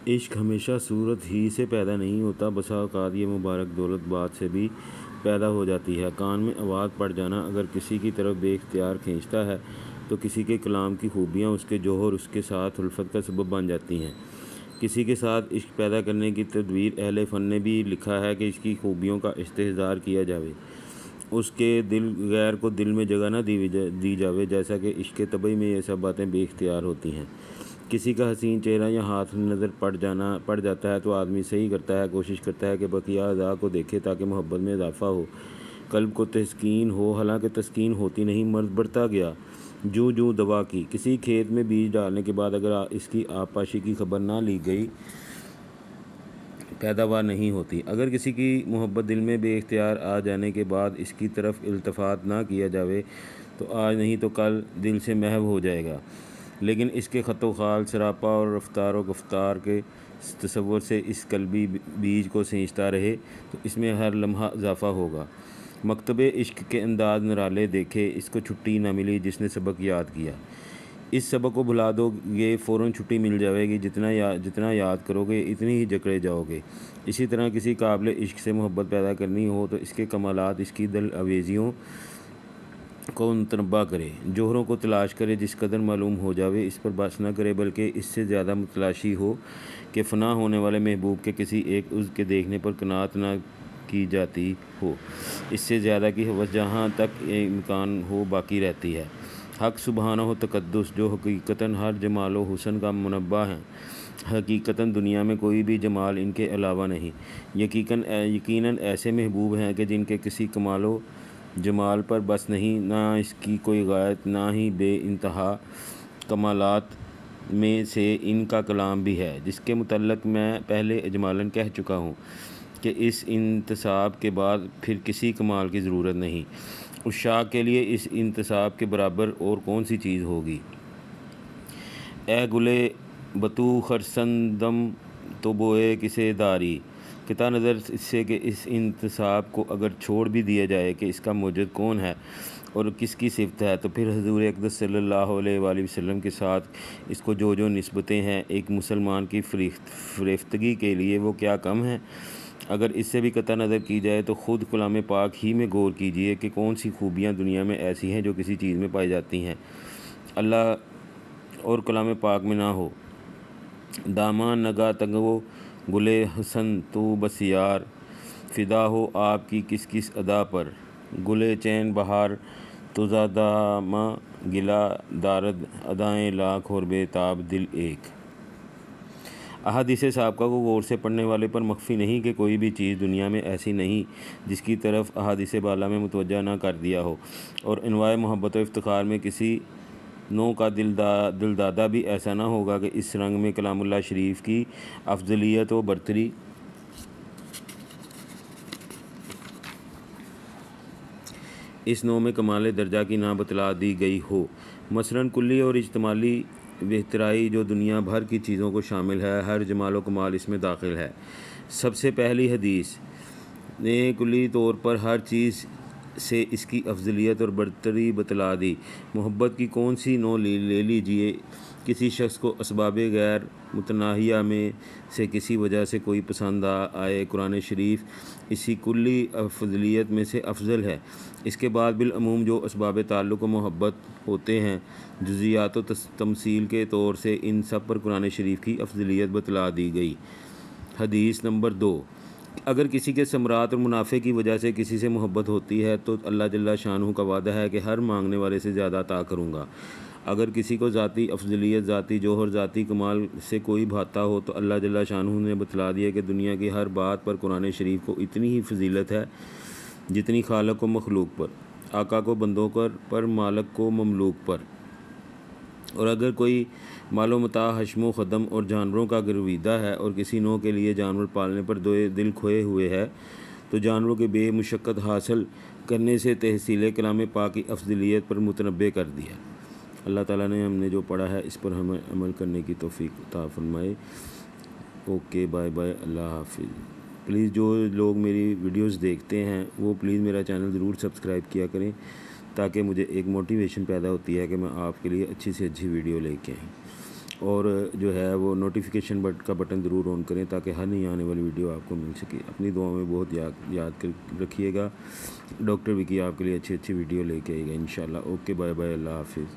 عشق ہمیشہ صورت ہی سے پیدا نہیں ہوتا، بسا اوقات یہ مبارک دولت بات سے بھی پیدا ہو جاتی ہے۔ کان میں آواز پڑ جانا اگر کسی کی طرف بے اختیار کھینچتا ہے تو کسی کے کلام کی خوبیاں اس کے جوہر اس کے ساتھ الفت کا سبب بن جاتی ہیں۔ کسی کے ساتھ عشق پیدا کرنے کی تدبیر اہل فن نے بھی لکھا ہے کہ اس کی خوبیوں کا استحضار کیا جاوے، اس کے غیر کو دل میں جگہ نہ دی جاوے، جیسا کہ عشق طبع میں یہ سب باتیں بے اختیار ہوتی ہیں۔ کسی کا حسین چہرہ یا ہاتھ نظر پڑ جاتا ہے تو آدمی صحیح کرتا ہے، کوشش کرتا ہے کہ بقیہ اعضاء کو دیکھے تاکہ محبت میں اضافہ ہو، قلب کو تسکین ہو۔ حالانکہ تسکین ہوتی نہیں، مرض بڑھتا گیا۔ جوں دوا کی کسی کھیت میں بیج ڈالنے کے بعد اگر اس کی آب پاشی کی خبر نہ لی گئی، پیداوار نہیں ہوتی۔ اگر کسی کی محبت دل میں بے اختیار آ جانے کے بعد اس کی طرف التفات نہ کیا جاوے تو آج نہیں تو کل دل سے محو ہو جائے گا۔ لیکن اس کے خط و خال، سراپا اور رفتار و گفتار کے تصور سے اس قلبی بیج کو سینچتا رہے تو اس میں ہر لمحہ اضافہ ہوگا۔ مکتب عشق کے انداز نرالے دیکھے، اس کو چھٹی نہ ملی جس نے سبق یاد کیا۔ اس سبق کو بھلا دو گے فوراً چھٹی مل جائے گی، جتنا یاد کرو گے اتنی ہی جکڑے جاؤ گے۔ اسی طرح کسی قابل عشق سے محبت پیدا کرنی ہو تو اس کے کمالات، اس کی دل آویزیوں کو متنبع کرے، جوہروں کو تلاش کرے، جس قدر معلوم ہو جاوے اس پر بس نہ کرے بلکہ اس سے زیادہ متلاشی ہو کہ فنا ہونے والے محبوب کے کسی ایک عضو کے دیکھنے پر قناعت نہ کی جاتی ہو، اس سے زیادہ کی ہوس جہاں تک امکان ہو باقی رہتی ہے۔ حق سبحانہ و تقدس جو حقیقتاً ہر جمال و حسن کا منبع ہیں، حقیقتاً دنیا میں کوئی بھی جمال ان کے علاوہ نہیں، یقیناً ایسے محبوب ہیں کہ جن کے کسی کمال و جمال پر بس نہیں، نہ اس کی کوئی غایت، نہ ہی بے انتہا کمالات میں سے ان کا کلام بھی ہے، جس کے متعلق میں پہلے اجمالاً کہہ چکا ہوں کہ اس انتصاب کے بعد پھر کسی کمال کی ضرورت نہیں۔ عشاق کے لیے اس انتصاب کے برابر اور کون سی چیز ہوگی؟ اے گلے بتو خرسندم تو بوئے کسے داری، قطع نظر اس سے کہ اس انتصاب کو اگر چھوڑ بھی دیا جائے کہ اس کا موجد کون ہے اور کس کی صفت ہے، تو پھر حضور اقدس صلی اللہ علیہ وآلہ وسلم کے ساتھ اس کو جو نسبتیں ہیں ایک مسلمان کی فریفتگی کے لیے، وہ کیا کم ہیں؟ اگر اس سے بھی قطع نظر کی جائے تو خود کلام پاک ہی میں غور کیجئے کہ کون سی خوبیاں دنیا میں ایسی ہیں جو کسی چیز میں پائی جاتی ہیں، اللہ اور کلام پاک میں نہ ہو۔ داماں نگاہ تنگو گلے حسن تو بسیار، فدا ہو آپ کی کس ادا پر، گلے چین بہار تو زاداماں گلا دارد، ادائیں لاکھ اور بے تاب دل ایک۔ احادیث سابقہ کو غور سے پڑھنے والے پر مخفی نہیں کہ کوئی بھی چیز دنیا میں ایسی نہیں جس کی طرف احادیث بالا میں متوجہ نہ کر دیا ہو، اور انواع محبت و افتخار میں کسی نوع کا دل دادہ بھی ایسا نہ ہوگا کہ اس رنگ میں کلام اللہ شریف کی افضلیت و برتری اس نوع میں کمال درجہ کی نہ بتلا دی گئی ہو۔ مثلاً کلی اور اجتمالی بہترائی جو دنیا بھر کی چیزوں کو شامل ہے، ہر جمال و کمال اس میں داخل ہے۔ سب سے پہلی حدیث نے کلی طور پر ہر چیز سے اس کی افضلیت اور برتری بتلا دی۔ محبت کی کون سی نوع لے لیجئے، کسی شخص کو اسباب غیر متناہیہ میں سے کسی وجہ سے کوئی پسند آئے، قرآن شریف اسی کلی افضلیت میں سے افضل ہے۔ اس کے بعد بالعموم جو اسباب تعلق و محبت ہوتے ہیں، جزیات و تمثیل کے طور سے ان سب پر قرآن شریف کی افضلیت بتلا دی گئی۔ حدیث نمبر 2، اگر کسی کے ثمرات اور منافع کی وجہ سے کسی سے محبت ہوتی ہے تو اللہ جل شانہ کا وعدہ ہے کہ ہر مانگنے والے سے زیادہ عطا کروں گا۔ اگر کسی کو ذاتی افضلیت، ذاتی جوہر، ذاتی کمال سے کوئی بھاتا ہو تو اللہ جل شانہ نے بتلا دیا کہ دنیا کی ہر بات پر قرآن شریف کو اتنی ہی فضیلت ہے جتنی خالق و مخلوق پر، آقا کو بندوں پر، مالک کو مملوک پر۔ اور اگر کوئی مال و متاع، حشم و خدم اور جانوروں کا گرویدہ ہے اور کسی نوع کے لیے جانور پالنے پر دل کھوئے ہوئے ہے تو جانوروں کے بے مشقت حاصل کرنے سے تحصیل کلام پاک کی افضلیت پر متنبع کر دیا۔ اللہ تعالیٰ نے ہم نے جو پڑھا ہے اس پر ہمیں عمل کرنے کی توفیق عطا فرمائے۔ اوکے، بائے بائے، اللہ حافظ۔ پلیز جو لوگ میری ویڈیوز دیکھتے ہیں وہ پلیز میرا چینل ضرور سبسکرائب کیا کریں تاکہ مجھے ایک موٹیویشن پیدا ہوتی ہے کہ میں آپ کے لیے اچھی سے اچھی ویڈیو لے کے آئیں۔ اور جو ہے وہ نوٹیفیکیشن کا بٹن ضرور آن کریں تاکہ ہر نئی آنے والی ویڈیو آپ کو مل سکے۔ اپنی دعاؤں میں بہت یاد کر رکھیے گا۔ ڈاکٹر وکی آپ کے لیے اچھی ویڈیو لے کے آئے گا انشاءاللہ۔ اوکے، بائے بائے، اللہ حافظ۔